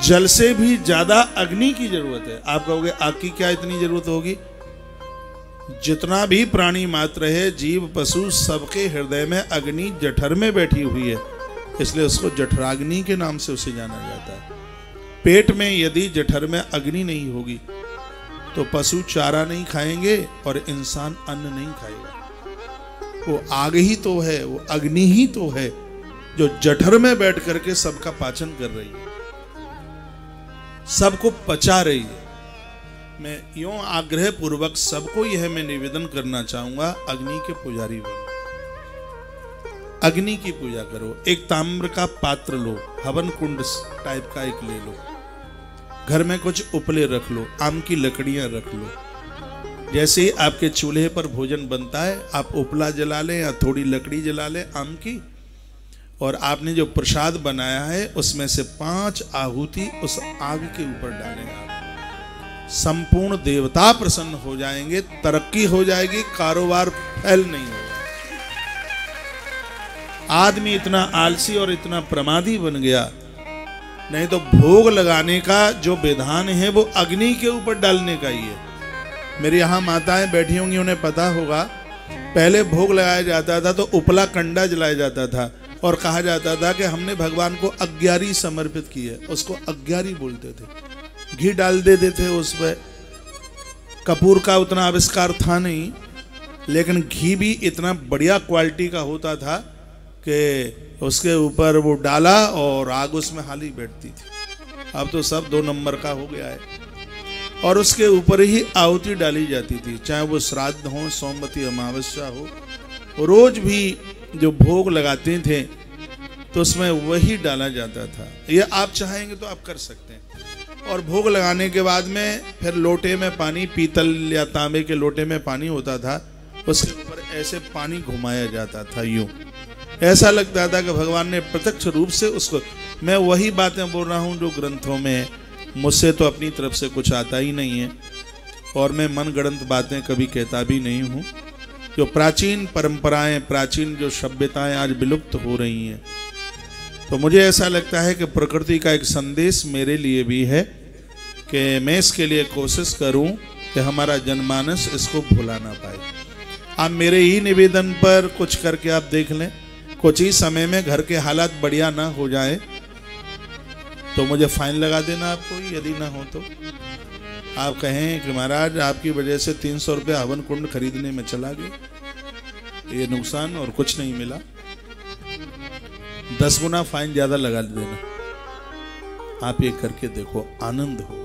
जल से भी ज्यादा अग्नि की जरूरत है। आप कहोगे आग की क्या इतनी जरूरत होगी? जितना भी प्राणी मात्र है, जीव पशु, सबके हृदय में अग्नि जठर में बैठी हुई है, इसलिए उसको जठराग्नि के नाम से उसे जाना जाता है। पेट में यदि जठर में अग्नि नहीं होगी तो पशु चारा नहीं खाएंगे और इंसान अन्न नहीं खाएगा। वो आग ही तो है, वो अग्नि ही तो है जो जठर में बैठ करके सबका पाचन कर रही है, सबको पचा रही है। मैं यूं आग्रह पूर्वक सबको यह मैं निवेदन करना चाहूंगा, अग्नि के पुजारी बनो, अग्नि की पूजा करो। एक ताम्र का पात्र लो, हवन कुंड टाइप का एक ले लो, घर में कुछ उपले रख लो, आम की लकड़ियां रख लो। जैसे ही आपके चूल्हे पर भोजन बनता है, आप उपला जला लें या थोड़ी लकड़ी जला लें आम की, और आपने जो प्रसाद बनाया है उसमें से 5 आहुति उस आग के ऊपर डालें आप। संपूर्ण देवता प्रसन्न हो जाएंगे, तरक्की हो जाएगी, कारोबार फैल नहीं होगा। आदमी इतना आलसी और इतना प्रमादी बन गया, नहीं तो भोग लगाने का जो विधान है वो अग्नि के ऊपर डालने का ही है। मेरे यहाँ माताएं बैठी होंगी, उन्हें पता होगा, पहले भोग लगाया जाता था तो उपला कंडा जलाया जाता था और कहा जाता था कि हमने भगवान को अग्यारी समर्पित की है, उसको अग्यारी बोलते थे। घी डाल देते थे उस पर, कपूर का उतना आविष्कार था नहीं, लेकिन घी भी इतना बढ़िया क्वालिटी का होता था कि उसके ऊपर वो डाला और आग उसमें हाली बैठती थी। अब तो सब 2 नंबर का हो गया है, और उसके ऊपर ही आहुति डाली जाती थी, चाहे वो श्राद्ध हो, सोमवती अमावस्या हो। रोज भी जो भोग लगाते थे तो उसमें वही डाला जाता था। ये आप चाहेंगे तो आप कर सकते हैं। और भोग लगाने के बाद में फिर लोटे में पानी, पीतल या तांबे के लोटे में पानी होता था, उसके ऊपर ऐसे पानी घुमाया जाता था, यूं ऐसा लगता था कि भगवान ने प्रत्यक्ष रूप से उसको। मैं वही बातें बोल रहा हूं जो ग्रंथों में है, मुझसे तो अपनी तरफ से कुछ आता ही नहीं है, और मैं मनगढ़ंत बातें कभी कहता भी नहीं हूं। जो प्राचीन परंपराएं, प्राचीन जो सभ्यताएं आज विलुप्त हो रही हैं, तो मुझे ऐसा लगता है कि प्रकृति का एक संदेश मेरे लिए भी है कि मैं इसके लिए कोशिश करूं कि हमारा जनमानस इसको भुला ना पाए। आप मेरे ही निवेदन पर कुछ करके आप देख लें, कुछ ही समय में घर के हालात बढ़िया ना हो जाए तो मुझे फाइन लगा देना आपको, यदि ना हो तो। आप कहें कि महाराज आपकी वजह से 300 रुपये हवन कुंड खरीदने में चला गया, ये नुकसान और कुछ नहीं मिला, 10 गुना फाइन ज्यादा लगा देना। आप ये करके देखो, आनंद होगा।